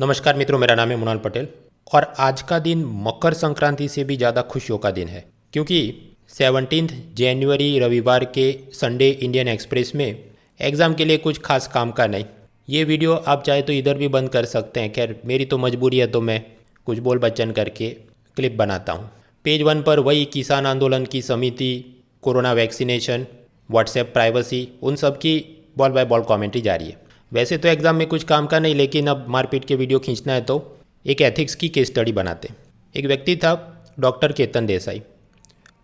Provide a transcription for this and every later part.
नमस्कार मित्रों, मेरा नाम है मुनाल पटेल और आज का दिन मकर संक्रांति से भी ज़्यादा खुशियों का दिन है क्योंकि 17 जनवरी रविवार के संडे इंडियन एक्सप्रेस में एग्ज़ाम के लिए कुछ खास काम का नहीं। ये वीडियो आप चाहे तो इधर भी बंद कर सकते हैं, खैर मेरी तो मजबूरी है तो मैं कुछ बोल बच्चन करके क्लिप बनाता हूँ। पेज 1 पर वही किसान आंदोलन की समिति, कोरोना वैक्सीनेशन, व्हाट्सएप प्राइवेसी, उन सब की बॉल बाय बॉल कॉमेंट्री जारी है। वैसे तो एग्ज़ाम में कुछ काम का नहीं, लेकिन अब मारपीट के वीडियो खींचना है तो एक एथिक्स की केस स्टडी बनाते। एक व्यक्ति था डॉक्टर केतन देसाई,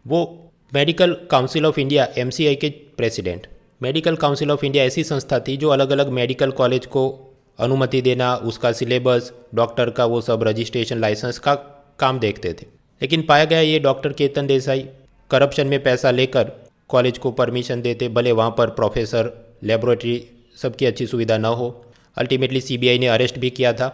वो medical council of India MCI के president. Medical council of India ऐसी संस्था थी जो अलग अलग मेडिकल कॉलेज को अनुमति देना, उसका सिलेबस, डॉक्टर का वो सब रजिस्ट्रेशन, लाइसेंस का काम देखते थे। लेकिन पाया गया ये डॉक्टर केतन देसाई करप्शन में पैसा लेकर कॉलेज को परमिशन देते, भले वहाँ पर प्रोफेसर, लेबोरेटरी सबकी अच्छी सुविधा न हो। अल्टीमेटली सीबीआई ने अरेस्ट भी किया था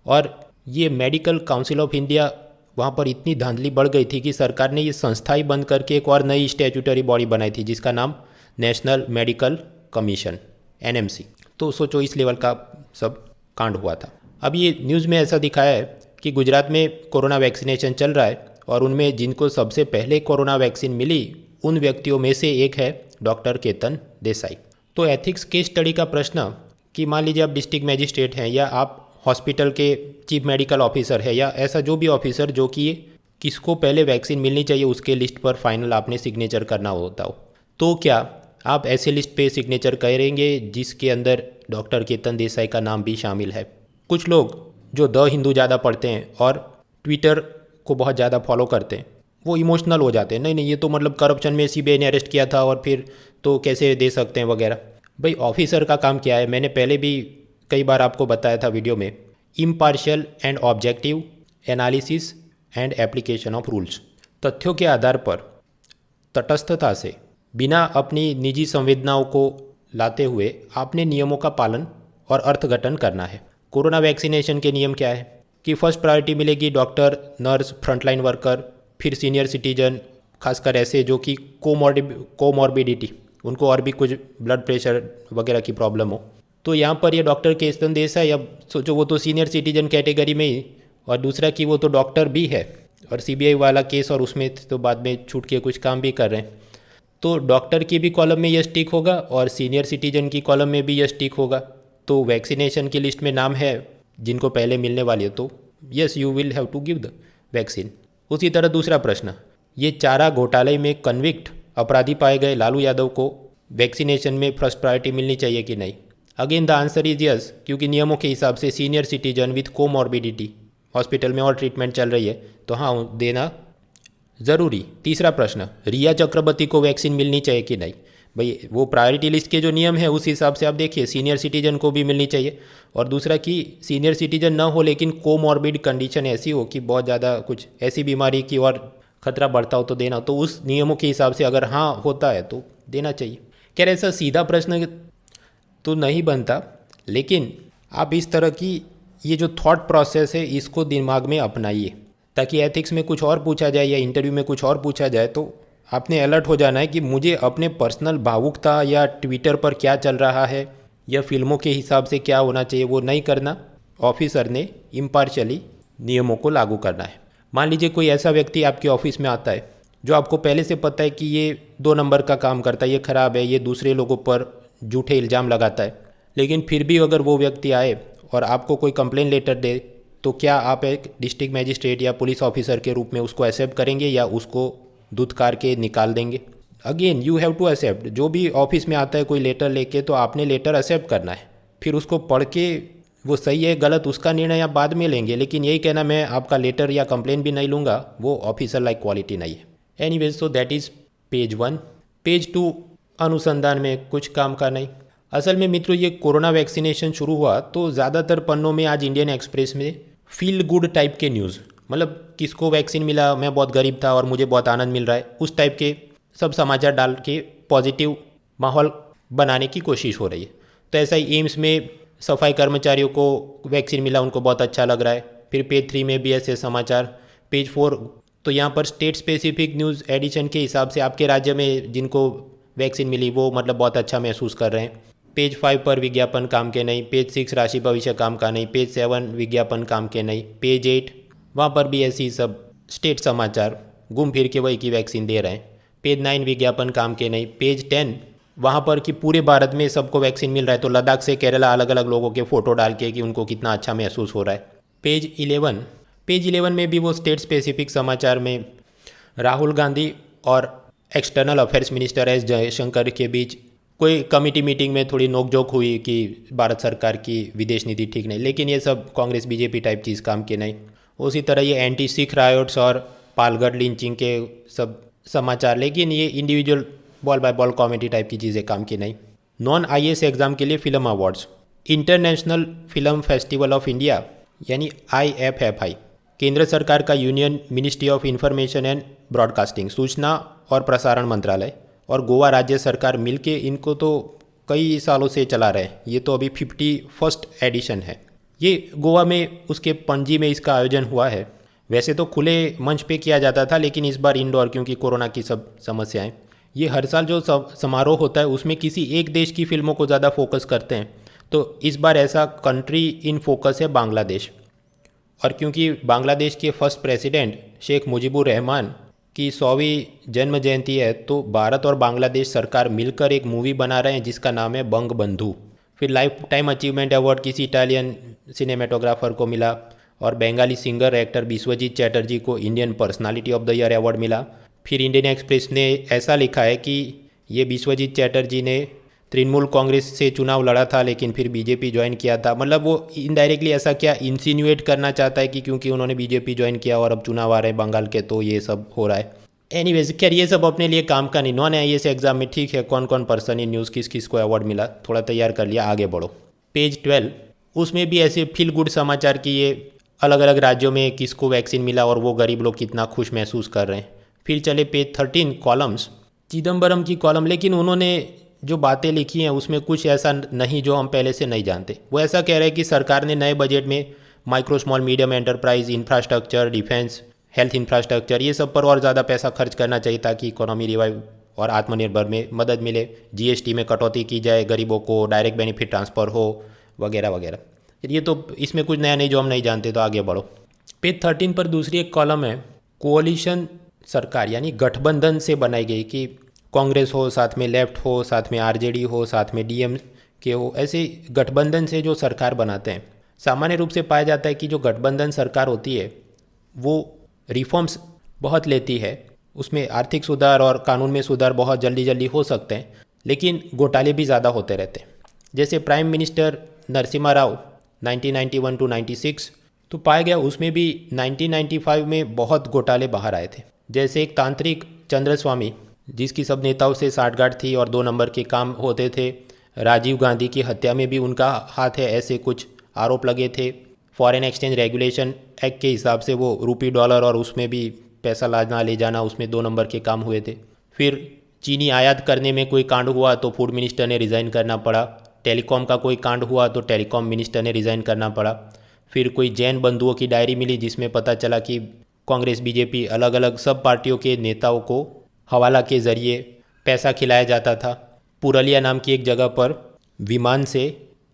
और ये मेडिकल काउंसिल ऑफ इंडिया, वहाँ पर इतनी धांधली बढ़ गई थी कि सरकार ने ये संस्था ही बंद करके एक और नई स्टैट्यूटरी बॉडी बनाई थी जिसका नाम नेशनल मेडिकल कमीशन एनएमसी। तो सोचो इस लेवल का सब कांड हुआ था। अब ये न्यूज़ में ऐसा दिखाया है कि गुजरात में कोरोना वैक्सीनेशन चल रहा है और उनमें जिनको सबसे पहले कोरोना वैक्सीन मिली उन व्यक्तियों में से एक है डॉक्टर केतन देसाई। तो एथिक्स केस स्टडी का प्रश्न कि मान लीजिए आप डिस्ट्रिक्ट मैजिस्ट्रेट हैं या आप हॉस्पिटल के चीफ मेडिकल ऑफिसर है या ऐसा जो भी ऑफिसर जो कि किसको पहले वैक्सीन मिलनी चाहिए उसके लिस्ट पर फाइनल आपने सिग्नेचर करना होता हो, तो क्या आप ऐसे लिस्ट पे सिग्नेचर करेंगे जिसके अंदर डॉक्टर केतन देसाई का नाम भी शामिल है? कुछ लोग जो द हिंदू ज़्यादा पढ़ते हैं और ट्विटर को बहुत ज़्यादा फॉलो करते हैं वो इमोशनल हो जाते हैं, नहीं नहीं ये तो मतलब करप्शन में सीबीआई ने अरेस्ट किया था और फिर तो कैसे दे सकते हैं वगैरह। भाई ऑफिसर का काम क्या है? मैंने पहले भी कई बार आपको बताया था वीडियो में, impartial and objective analysis and application of rules. तथ्यों के आधार पर तटस्थता से बिना अपनी निजी संवेदनाओं को लाते हुए आपने नियमों का पालन और अर्थघटन करना है। कोरोना वैक्सीनेशन के नियम क्या है कि फर्स्ट प्रायोरिटी मिलेगी डॉक्टर, नर्स, फ्रंटलाइन वर्कर, फिर सीनियर सिटीजन, खासकर ऐसे जो कि कोमॉर्बिडिटी, उनको और भी कुछ ब्लड प्रेशर वगैरह की प्रॉब्लम हो। तो यहाँ पर ये डॉक्टर केतन देसाई, अब सोचो वो तो सीनियर सिटीजन कैटेगरी में ही, और दूसरा कि वो तो डॉक्टर भी है और सीबीआई वाला केस और उसमें तो बाद में छूट के कुछ काम भी कर रहे हैं। तो डॉक्टर की भी कॉलम में यह टिक होगा और सीनियर सिटीजन की कॉलम में भी यह टिक होगा। तो वैक्सीनेशन की लिस्ट में नाम है जिनको पहले मिलने वाली है, तो yes you will have to give the vaccine. उसी तरह दूसरा प्रश्न, ये चारा घोटाले में कन्विक्ट अपराधी पाए गए लालू यादव को वैक्सीनेशन में फर्स्ट प्रायोरिटी मिलनी चाहिए कि नहीं? Again the answer is yes, क्योंकि नियमों के हिसाब से senior citizen with comorbidity hospital में और ट्रीटमेंट चल रही है तो हाँ देना ज़रूरी। तीसरा प्रश्न, रिया चक्रवर्ती को वैक्सीन मिलनी चाहिए कि नहीं? भाई वो प्रायोरिटी लिस्ट के जो नियम है उस हिसाब से आप देखिए सीनियर सिटीजन को भी मिलनी चाहिए। और दूसरा कि सीनियर सिटीजन ना हो लेकिन कोमॉर्बिड कंडीशन ऐसी हो कि बहुत ज़्यादा कुछ ऐसी बीमारी की और खतरा बढ़ता हो तो देना, तो उस नियमों के हिसाब से अगर हाँ होता है तो देना चाहिए। क्या ऐसा सीधा प्रश्न तो नहीं बनता, लेकिन आप इस तरह की ये जो थॉट प्रोसेस है इसको दिमाग में अपनाइए ताकि एथिक्स में कुछ और पूछा जाए या इंटरव्यू में कुछ और पूछा जाए तो आपने अलर्ट हो जाना है कि मुझे अपने पर्सनल भावुकता या ट्विटर पर क्या चल रहा है या फिल्मों के हिसाब से क्या होना चाहिए वो नहीं करना। ऑफिसर ने इम्पार्शियली नियमों को लागू करना है। मान लीजिए कोई ऐसा व्यक्ति आपके ऑफिस में आता है जो आपको पहले से पता है कि ये 2 नंबर का काम करता है, ये ख़राब है, ये दूसरे लोगों पर झूठे इल्ज़ाम लगाता है, लेकिन फिर भी अगर वो व्यक्ति आए और आपको कोई कंप्लेन लेटर दे तो क्या आप एक डिस्ट्रिक्ट मैजिस्ट्रेट या पुलिस ऑफिसर के रूप में उसको एक्सेप्ट करेंगे या उसको धुतकार के निकाल देंगे? Again you have to accept. जो भी ऑफिस में आता है कोई लेटर लेके तो आपने लेटर एक्सेप्ट करना है, फिर उसको पढ़ के वो सही है गलत उसका निर्णय आप बाद में लेंगे, लेकिन यही कहना मैं आपका लेटर या कंप्लेन भी नहीं लूँगा वो ऑफिसर लाइक क्वालिटी नहीं है। Anyways so that is page 1। Page 2 अनुसंधान में कुछ काम का नहीं। असल में मित्रों ये कोरोना वैक्सीनेशन शुरू हुआ तो ज़्यादातर पन्नों में आज इंडियन एक्सप्रेस में फील गुड टाइप के न्यूज़, मतलब किसको वैक्सीन मिला, मैं बहुत गरीब था और मुझे बहुत आनंद मिल रहा है, उस टाइप के सब समाचार डाल के पॉजिटिव माहौल बनाने की कोशिश हो रही है। तो ऐसा ही एम्स में सफाई कर्मचारियों को वैक्सीन मिला, उनको बहुत अच्छा लग रहा है। फिर पेज 3 में भी ऐसे समाचार। पेज 4 तो यहाँ पर स्टेट स्पेसिफिक न्यूज़ एडिशन के हिसाब से आपके राज्य में जिनको वैक्सीन मिली वो मतलब बहुत अच्छा महसूस कर रहे हैं। पेज 5 पर विज्ञापन काम के नहीं, पेज 6 राशि भविष्य काम का नहीं, पेज 7 विज्ञापन काम के नहीं, पेज 8 वहाँ पर भी ऐसी सब स्टेट समाचार घूम फिर के वही की वैक्सीन दे रहे हैं, पेज 9 विज्ञापन काम के नहीं, पेज 10 वहाँ पर कि पूरे भारत में सबको वैक्सीन मिल रहा है तो लद्दाख से केरला अलग अलग लोगों के फ़ोटो डाल के कि उनको कितना अच्छा महसूस हो रहा है। पेज 11 में भी वो स्टेट स्पेसिफिक समाचार में राहुल गांधी और external affairs minister S Jaishankar के बीच कोई कमेटी मीटिंग में थोड़ी नोकझोंक हुई कि भारत सरकार की विदेश नीति ठीक नहीं, लेकिन ये सब कांग्रेस बीजेपी टाइप चीज़ काम की नहीं। उसी तरह ये एंटी सिख रायोट्स और पालगढ़ लिंचिंग के सब समाचार, लेकिन ये individual ball by ball comedy type की चीज़ें काम की नहीं। नॉन आईएएस एग्ज़ाम के लिए film awards, international film festival of India यानी IFFI, केंद्र सरकार का union ministry of information and broadcasting सूचना और प्रसारण मंत्रालय और गोवा राज्य सरकार मिलके इनको तो कई सालों से चला रहे हैं। ये तो अभी 51st एडिशन है। ये गोवा में उसके पणजी में इसका आयोजन हुआ है। वैसे तो खुले मंच पे किया जाता था, लेकिन इस बार इंडोर क्योंकि कोरोना की सब समस्याएं। ये हर साल जो समारोह होता है उसमें किसी एक देश की फिल्मों को ज़्यादा फोकस करते हैं, तो इस बार ऐसा कंट्री इन फोकस है बांग्लादेश। और क्योंकि बांग्लादेश के first president Sheikh Mujibur Rahman की 100वीं जन्म जयंती है, तो भारत और बांग्लादेश सरकार मिलकर एक मूवी बना रहे हैं जिसका नाम है बंग बंधु। फिर लाइफ टाइम अचीवमेंट अवार्ड किसी इटालियन सिनेमेटोग्राफर को मिला और बंगाली सिंगर एक्टर बिस्वजीत चैटर्जी को Indian personality of the year award मिला। फिर इंडियन एक्सप्रेस ने ऐसा लिखा है कि ये बिस्वजीत चैटर्जी ने तृणमूल कांग्रेस से चुनाव लड़ा था लेकिन फिर बीजेपी ज्वाइन किया था। मतलब वो इनडायरेक्टली ऐसा क्या इंसिन्यूएट करना चाहता है कि क्योंकि उन्होंने बीजेपी ज्वाइन किया और अब चुनाव आ रहे हैं बंगाल के, तो ये सब हो रहा है। एनीवेज खैर ये सब अपने लिए काम का नहीं। नॉन आईएएस एग्जाम में ठीक है कौन कौन पर्सन इन न्यूज़ किस किस को अवार्ड मिला, थोड़ा तैयार कर लिया, आगे बढ़ो। पेज 12 उसमें भी ऐसे फील गुड समाचार कि ये अलग अलग राज्यों में किसको वैक्सीन मिला और वो गरीब लोग कितना खुश महसूस कर रहे हैं। फिर चले पेज 13 कॉलम्स, चिदम्बरम की कॉलम, लेकिन उन्होंने जो बातें लिखी हैं उसमें कुछ ऐसा नहीं जो हम पहले से नहीं जानते। वो ऐसा कह रहे हैं कि सरकार ने नए बजट में micro small medium enterprise, infrastructure, defence, health infrastructure, ये सब पर और ज़्यादा पैसा खर्च करना चाहिए ताकि इकोनॉमी रिवाइव और आत्मनिर्भर में मदद मिले। जीएसटी में कटौती की जाए, गरीबों को डायरेक्ट बेनिफिट ट्रांसफ़र हो, वगैरह वगैरह। ये तो इसमें कुछ नया नहीं जो हम नहीं जानते, तो आगे बढ़ो। पेज 13 पर दूसरी एक कॉलम है कोalition सरकार, यानी गठबंधन से बनाई गई, कि कांग्रेस हो, साथ में लेफ्ट हो, साथ में आरजेडी हो, साथ में डीएम के हो, ऐसे गठबंधन से जो सरकार बनाते हैं। सामान्य रूप से पाया जाता है कि जो गठबंधन सरकार होती है वो रिफॉर्म्स बहुत लेती है, उसमें आर्थिक सुधार और कानून में सुधार बहुत जल्दी जल्दी हो सकते हैं, लेकिन घोटाले भी ज़्यादा होते रहते हैं। जैसे prime minister Narasimha Rao 1991 to 96 तो पाया गया, उसमें भी 1995 में बहुत घोटाले बाहर आए थे। जैसे एक तांत्रिक चंद्रस्वामी जिसकी सब नेताओं से साठगांठ थी और 2 नंबर के काम होते थे, राजीव गांधी की हत्या में भी उनका हाथ है, ऐसे कुछ आरोप लगे थे। फॉरेन एक्सचेंज रेगुलेशन एक्ट के हिसाब से वो रुपी डॉलर और उसमें भी पैसा लाना ले जाना, उसमें 2 नंबर के काम हुए थे। फिर चीनी आयात करने में कोई कांड हुआ तो फूड मिनिस्टर ने रिज़ाइन करना पड़ा। टेलीकॉम का कोई कांड हुआ तो टेलीकॉम मिनिस्टर ने रिज़ाइन करना पड़ा। फिर कोई जैन बंधुओं की डायरी मिली जिसमें पता चला कि कांग्रेस बीजेपी अलग अलग सब पार्टियों के नेताओं को हवाला के ज़रिए पैसा खिलाया जाता था। पुरलिया नाम की एक जगह पर विमान से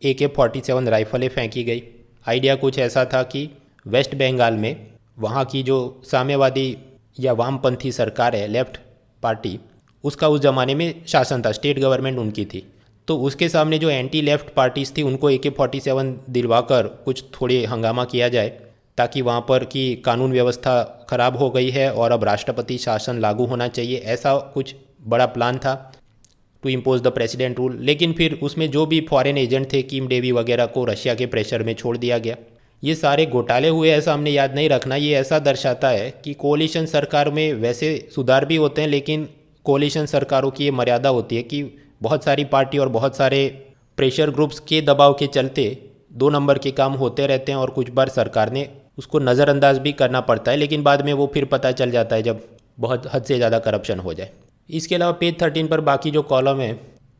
AK-47 राइफलें फेंकी गई। आइडिया कुछ ऐसा था कि वेस्ट बंगाल में वहाँ की जो साम्यवादी या वामपंथी सरकार है, लेफ्ट पार्टी, उसका उस ज़माने में शासन था, स्टेट गवर्नमेंट उनकी थी, तो उसके सामने जो एंटी लेफ्ट पार्टीज़ थी उनको AK-47 दिलवाकर कुछ थोड़ी हंगामा किया जाए, ताकि वहाँ पर की कानून व्यवस्था ख़राब हो गई है और अब राष्ट्रपति शासन लागू होना चाहिए, ऐसा कुछ बड़ा प्लान था to impose the president rule. लेकिन फिर उसमें जो भी फॉरेन एजेंट थे, किम डेवी वगैरह, को रशिया के प्रेशर में छोड़ दिया गया। ये सारे घोटाले हुए ऐसा हमने याद नहीं रखना। ये ऐसा दर्शाता है कि कोalition सरकार में वैसे सुधार भी होते हैं, लेकिन कोalition सरकारों की ये मर्यादा होती है कि बहुत सारी पार्टी और बहुत सारे प्रेशर ग्रुप्स के दबाव के चलते 2 नंबर के काम होते रहते हैं और कुछ बार सरकार ने उसको नज़रअंदाज भी करना पड़ता है, लेकिन बाद में वो फिर पता चल जाता है जब बहुत हद से ज़्यादा करप्शन हो जाए। इसके अलावा पेज 13 पर बाकी जो कॉलम है,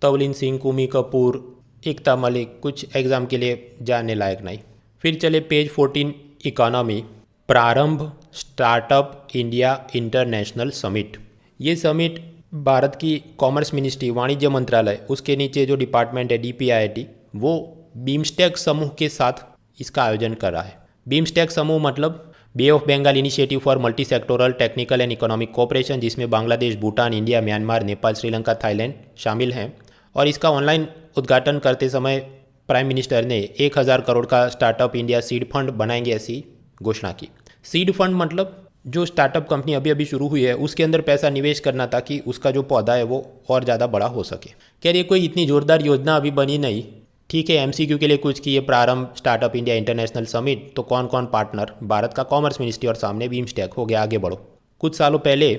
तवलीन सिंह, कुमी कपूर, एकता मलिक, कुछ एग्ज़ाम के लिए जानने लायक नहीं। फिर चले पेज 14 इकोनॉमी, प्रारंभ स्टार्टअप इंडिया इंटरनेशनल समिट। ये समिट भारत की कॉमर्स मिनिस्ट्री वाणिज्य मंत्रालय उसके नीचे जो डिपार्टमेंट है DPIIT, वो बीमस्टेक समूह के साथ इसका आयोजन कर रहा है। बीमस्टेक समूह मतलब bay of Bengal initiative for multi sectoral technical and economic cooperation, जिसमें Bangladesh, Bhutan, India, Myanmar, Nepal, Sri Lanka, Thailand शामिल हैं। और इसका ऑनलाइन उद्घाटन करते समय प्राइम मिनिस्टर ने 1,000 करोड़ का स्टार्टअप इंडिया सीड फंड बनाएंगे ऐसी घोषणा की। सीड फंड मतलब जो स्टार्टअप कंपनी अभी अभी शुरू हुई है उसके अंदर पैसा निवेश करना ताकि उसका जो पौधा है वो और ज़्यादा बड़ा हो सके। कह रही कोई इतनी ज़ोरदार योजना अभी बनी नहीं। ठीक है, MCQ के लिए कुछ की ये प्रारंभ स्टार्टअप इंडिया इंटरनेशनल समिट, तो कौन कौन पार्टनर, भारत का कॉमर्स मिनिस्ट्री और सामने बीमस्टेक हो गया, आगे बढ़ो। कुछ सालों पहले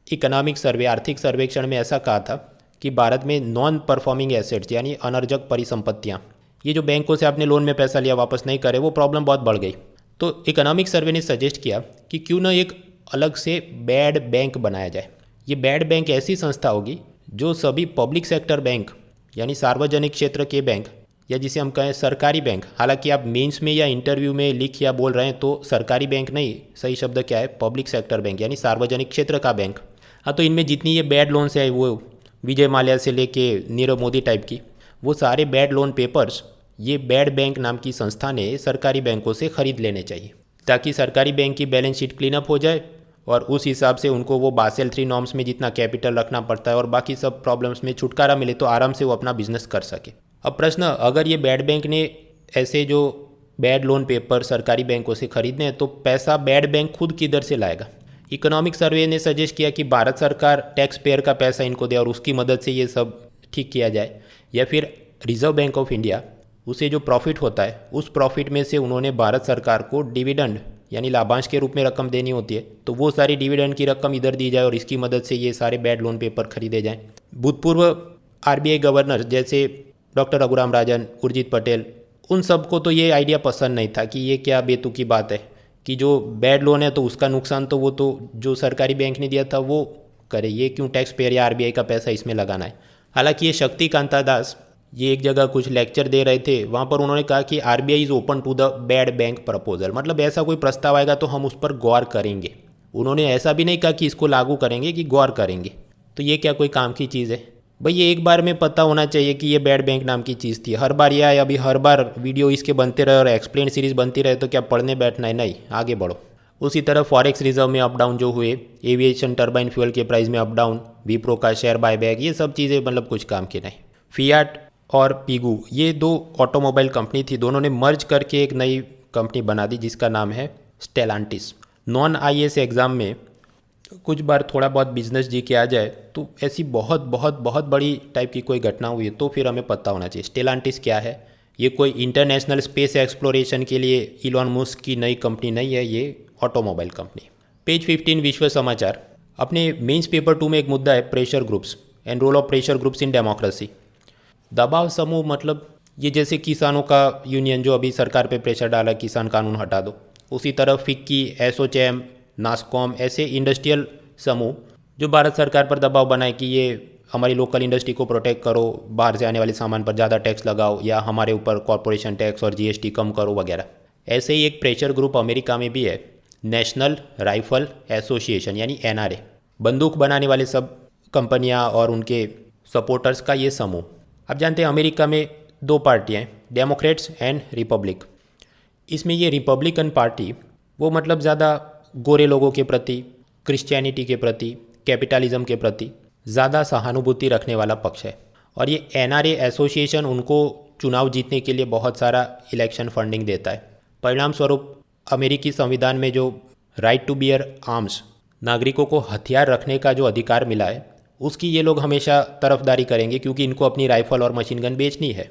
इकोनॉमिक सर्वे आर्थिक सर्वेक्षण में ऐसा कहा था कि भारत में नॉन परफॉर्मिंग एसेट्स यानी अनर्जक परिसंपत्तियाँ, ये जो बैंकों से आपने लोन में पैसा लिया वापस नहीं करे, वो प्रॉब्लम बहुत बढ़ गई। तो इकोनॉमिक सर्वे ने सजेस्ट किया कि क्यों ना एक अलग से बैड बैंक बनाया जाए। ये बैड बैंक ऐसी संस्था होगी जो सभी पब्लिक सेक्टर बैंक यानी सार्वजनिक क्षेत्र के बैंक, या जिसे हम कहें सरकारी बैंक, हालांकि आप मेंस में या इंटरव्यू में लिख या बोल रहे हैं तो सरकारी बैंक नहीं, सही शब्द क्या है, पब्लिक सेक्टर बैंक यानी सार्वजनिक क्षेत्र का बैंक। हाँ, तो इनमें जितनी ये बैड लोन्स है, वो विजय माल्या से लेके नीरव मोदी टाइप की, वो सारे बैड लोन पेपर्स ये बैड बैंक नाम की संस्था ने सरकारी बैंकों से खरीद लेने चाहिए, ताकि सरकारी बैंक की बैलेंस शीट क्लीन अप हो जाए और उस हिसाब से उनको वो बासेल 3 नॉर्म्स में जितना कैपिटल रखना पड़ता है और बाकी सब प्रॉब्लम्स में छुटकारा मिले, तो आराम से वो अपना बिजनेस कर सके। अब प्रश्न, अगर ये बैड बैंक ने ऐसे जो बैड लोन पेपर सरकारी बैंकों से खरीदने हैं तो पैसा बैड बैंक खुद किधर से लाएगा? इकोनॉमिक सर्वे ने सजेस्ट किया कि भारत सरकार टैक्स पेयर का पैसा इनको दे और उसकी मदद से ये सब ठीक किया जाए, या फिर रिजर्व बैंक ऑफ इंडिया उसे जो प्रॉफिट होता है उस प्रॉफिट में से उन्होंने भारत सरकार को डिविडेंड यानी लाभांश के रूप में रकम देनी होती है, तो वो सारी डिविडेंड की रकम इधर दी जाए और इसकी मदद से ये सारे बैड लोन पेपर खरीदे जाएं। भूतपूर्व RBI गवर्नर जैसे डॉक्टर रघुराम राजन, उर्जित पटेल, उन सबको तो ये आइडिया पसंद नहीं था कि ये क्या बेतुकी बात है कि जो बैड लोन है तो उसका नुकसान तो वो तो जो सरकारी बैंक ने दिया था वो करे, ये क्यों टैक्स पेयर या RBI का पैसा इसमें लगाना है। हालांकि ये शक्ति कांता दास ये एक जगह कुछ लेक्चर दे रहे थे, वहाँ पर उन्होंने कहा कि RBI is open to the bad bank proposal, मतलब ऐसा कोई प्रस्ताव आएगा तो हम उस पर गौर करेंगे। उन्होंने ऐसा भी नहीं कहा कि इसको लागू करेंगे, कि गौर करेंगे। तो ये क्या कोई काम की चीज़ है भाई? ये एक बार में पता होना चाहिए कि ये बैड बैंक नाम की चीज़ थी। हर बार ये आए, अभी हर बार वीडियो इसके बनते रहे और एक्सप्लेन सीरीज़ बनती रहे तो क्या पढ़ने बैठना है? नहीं, आगे बढ़ो। उसी तरह फॉरेक्स रिजर्व में अप डाउन जो हुए, एविएशन टर्बाइन फ्यूल के प्राइस में अप डाउन, विप्रो का शेयर बायबैक, ये सब चीज़ें मतलब कुछ काम की नहीं। फियाट और पीगू ये 2 ऑटोमोबाइल कंपनी थी, दोनों ने मर्ज करके एक नई कंपनी बना दी जिसका नाम है स्टेलांटिस। नॉन IAS एग्ज़ाम में कुछ बार थोड़ा बहुत बिजनेस जी के आ जाए तो ऐसी बहुत बहुत बहुत बड़ी टाइप की कोई घटना हुई है तो फिर हमें पता होना चाहिए स्टेलांटिस क्या है। ये कोई इंटरनेशनल स्पेस एक्सप्लोरेशन के लिए इलॉन मस्क की नई कंपनी नहीं है, ये ऑटोमोबाइल कंपनी। पेज 15 विश्व समाचार। अपने मेंस पेपर 2 में एक मुद्दा है pressure groups and role of pressure groups in democracy. दबाव समूह मतलब ये जैसे किसानों का यूनियन जो अभी सरकार पे प्रेशर डाला किसान कानून हटा दो, उसी तरह फिक्की, एसोचैम, नास्कॉम ऐसे इंडस्ट्रियल समूह जो भारत सरकार पर दबाव बनाए कि ये हमारी लोकल इंडस्ट्री को प्रोटेक्ट करो, बाहर से आने वाले सामान पर ज़्यादा टैक्स लगाओ या हमारे ऊपर कॉरपोरेशन टैक्स और GST कम करो वगैरह। ऐसे ही एक प्रेशर ग्रुप अमेरिका में भी है, नेशनल राइफल एसोसिएशन यानी NRA। बंदूक बनाने वाले सब कंपनियां और उनके सपोर्टर्स का ये समूह। आप जानते हैं अमेरिका में 2 पार्टियाँ हैं, डेमोक्रेट्स एंड रिपब्लिक। इसमें ये रिपब्लिकन पार्टी वो मतलब ज़्यादा गोरे लोगों के प्रति, क्रिश्चियनिटी के प्रति, कैपिटलिज्म के प्रति ज़्यादा सहानुभूति रखने वाला पक्ष है। और ये NRA एसोसिएशन उनको चुनाव जीतने के लिए बहुत सारा इलेक्शन फंडिंग देता है। परिणाम स्वरूप अमेरिकी संविधान में जो राइट टू बियर आर्म्स, नागरिकों को हथियार रखने का जो अधिकार मिला है, उसकी ये लोग हमेशा तरफदारी करेंगे क्योंकि इनको अपनी राइफल और मशीन गन बेचनी है।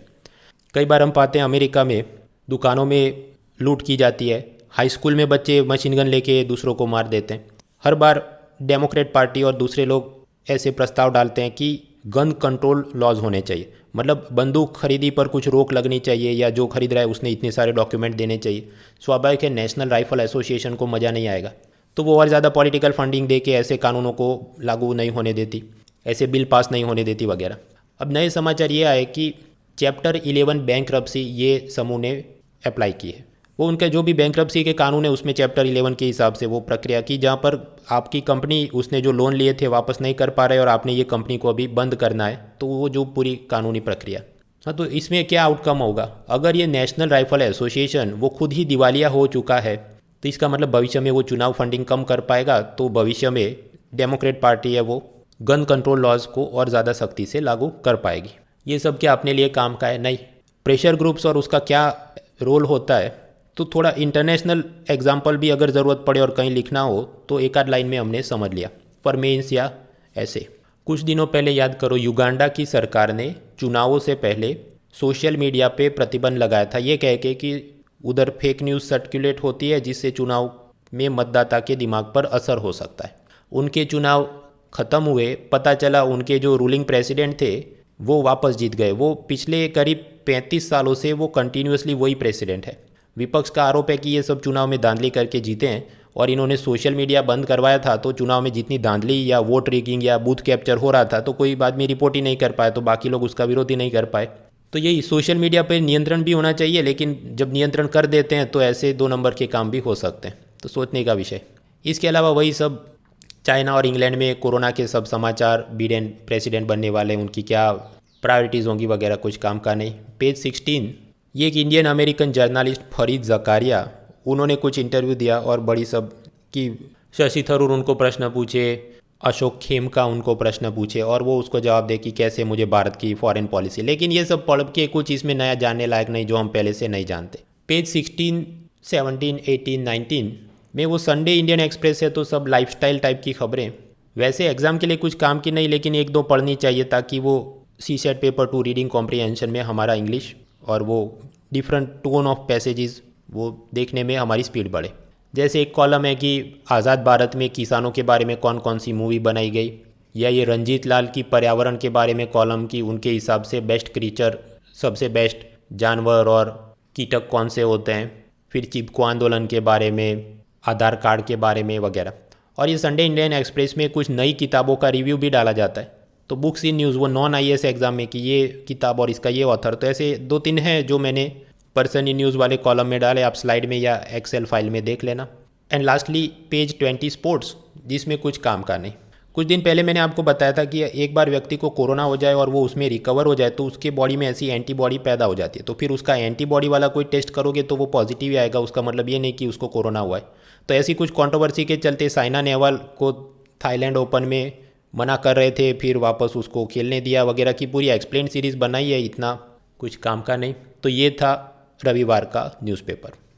कई बार हम पाते हैं अमेरिका में दुकानों में लूट की जाती है, हाई स्कूल में बच्चे मशीन गन लेके दूसरों को मार देते हैं। हर बार डेमोक्रेट पार्टी और दूसरे लोग ऐसे प्रस्ताव डालते हैं कि गन कंट्रोल लॉज होने चाहिए, मतलब बंदूक खरीदी पर कुछ रोक लगनी चाहिए या जो खरीद रहा है उसने इतने सारे डॉक्यूमेंट देने चाहिए। स्वाभाविक है नेशनल राइफल एसोसिएशन को मज़ा नहीं आएगा, तो वो और ज़्यादा पॉलिटिकल फंडिंग दे के ऐसे कानूनों को लागू नहीं होने देती, ऐसे बिल पास नहीं होने देती वगैरह। अब नए समाचार ये आए कि चैप्टर 11 बैंक्रप्सी ये समूह ने अप्लाई की है। वो उनका जो भी बैंक्रप्सी के कानून है उसमें चैप्टर 11 के हिसाब से वो प्रक्रिया की, जहाँ पर आपकी कंपनी उसने जो लोन लिए थे वापस नहीं कर पा रहे और आपने ये कंपनी को अभी बंद करना है, तो वो जो पूरी कानूनी प्रक्रिया। हाँ, तो इसमें क्या आउटकम होगा? अगर ये नेशनल राइफल एसोसिएशन वो खुद ही दिवालिया हो चुका है, तो इसका मतलब भविष्य में वो चुनाव फंडिंग कम कर पाएगा, तो भविष्य में डेमोक्रेट पार्टी है वो गन कंट्रोल लॉज को और ज़्यादा सख्ती से लागू कर पाएगी। ये सब क्या अपने लिए काम का है? नहीं। प्रेशर ग्रुप्स और उसका क्या रोल होता है, तो थोड़ा इंटरनेशनल एग्जाम्पल भी अगर ज़रूरत पड़े और कहीं लिखना हो तो एक आध लाइन में हमने समझ लिया, पर मेंस या ऐसे। कुछ दिनों पहले याद करो, युगांडा की सरकार ने चुनावों से पहले सोशल मीडिया पे प्रतिबंध लगाया था, ये कह के कि उधर फेक न्यूज़ सर्कुलेट होती है जिससे चुनाव में मतदाता के दिमाग पर असर हो सकता है। उनके चुनाव ख़त्म हुए, पता चला उनके जो रूलिंग प्रेसिडेंट थे वो वापस जीत गए। वो पिछले करीब 35 सालों से वो कंटिन्यूसली वही प्रेसिडेंट है। विपक्ष का आरोप है कि ये सब चुनाव में धांधली करके जीते हैं, और इन्होंने सोशल मीडिया बंद करवाया था, तो चुनाव में जितनी धांधली या वोट रिगिंग या बूथ कैप्चर हो रहा था तो कोई आदमी रिपोर्ट ही नहीं कर पाया, तो बाकी लोग उसका विरोध ही नहीं कर पाए। तो यही सोशल मीडिया पर नियंत्रण भी होना चाहिए, लेकिन जब नियंत्रण कर देते हैं तो ऐसे 2 नंबर के काम भी हो सकते हैं, तो सोचने का विषय। इसके अलावा वही सब चाइना और इंग्लैंड में कोरोना के सब समाचार, बिडेन प्रेसिडेंट बनने वाले, उनकी क्या प्रायोरिटीज़ होंगी वगैरह, कुछ काम का नहीं। पेज 16, ये एक Indian American journalist Farid Zacharia, उन्होंने कुछ इंटरव्यू दिया और बड़ी सब कि शशि थरूर उनको प्रश्न पूछे, अशोक खेमका उनको प्रश्न पूछे और वो उसको जवाब दे कि कैसे मुझे भारत की फॉरेन पॉलिसी। लेकिन ये सब पढ़ के कुछ इसमें नया जानने लायक नहीं जो हम पहले से नहीं जानते। पेज 16, 17, 18, 19 में वो संडे इंडियन एक्सप्रेस है, तो सब लाइफस्टाइल टाइप की खबरें, वैसे एग्ज़ाम के लिए कुछ काम की नहीं, लेकिन 1-2 पढ़नी चाहिए ताकि वो CSET पेपर 2 रीडिंग कॉम्प्रिहेंशन में हमारा इंग्लिश और वो डिफरेंट टोन ऑफ पैसेजेस वो देखने में हमारी स्पीड बढ़े। जैसे एक कॉलम है कि आज़ाद भारत में किसानों के बारे में कौन कौन सी मूवी बनाई गई, या ये रंजीत लाल की पर्यावरण के बारे में कॉलम की उनके हिसाब से बेस्ट क्रीचर, सबसे बेस्ट जानवर और कीटक कौन से होते हैं, फिर चिपको आंदोलन के बारे में, आधार कार्ड के बारे में वगैरह। और ये संडे इंडियन एक्सप्रेस में कुछ नई किताबों का रिव्यू भी डाला जाता है, तो बुक्स इन न्यूज़ वो नॉन IAS एग्ज़ाम में कि ये किताब और इसका ये ऑथर, तो ऐसे 2-3 हैं जो मैंने पर्सन इन न्यूज़ वाले कॉलम में डाले, आप स्लाइड में या एक्सेल फाइल में देख लेना। एंड लास्टली पेज 20 स्पोर्ट्स, जिसमें कुछ काम का नहीं। कुछ दिन पहले मैंने आपको बताया था कि एक बार व्यक्ति को कोरोना हो जाए और वो उसमें रिकवर हो जाए तो उसके बॉडी में ऐसी एंटीबॉडी पैदा हो जाती है, तो फिर उसका एंटीबॉडी वाला कोई टेस्ट करोगे तो वो पॉजिटिव ही आएगा, उसका मतलब ये नहीं कि उसको कोरोना हुआ है। तो ऐसी कुछ कंट्रोवर्सी के चलते साइना नेहवाल को थाईलैंड ओपन में मना कर रहे थे, फिर वापस उसको खेलने दिया वगैरह की पूरी एक्सप्लेन सीरीज़ बनाई है, इतना कुछ काम का नहीं। तो ये था रविवार का न्यूज़पेपर।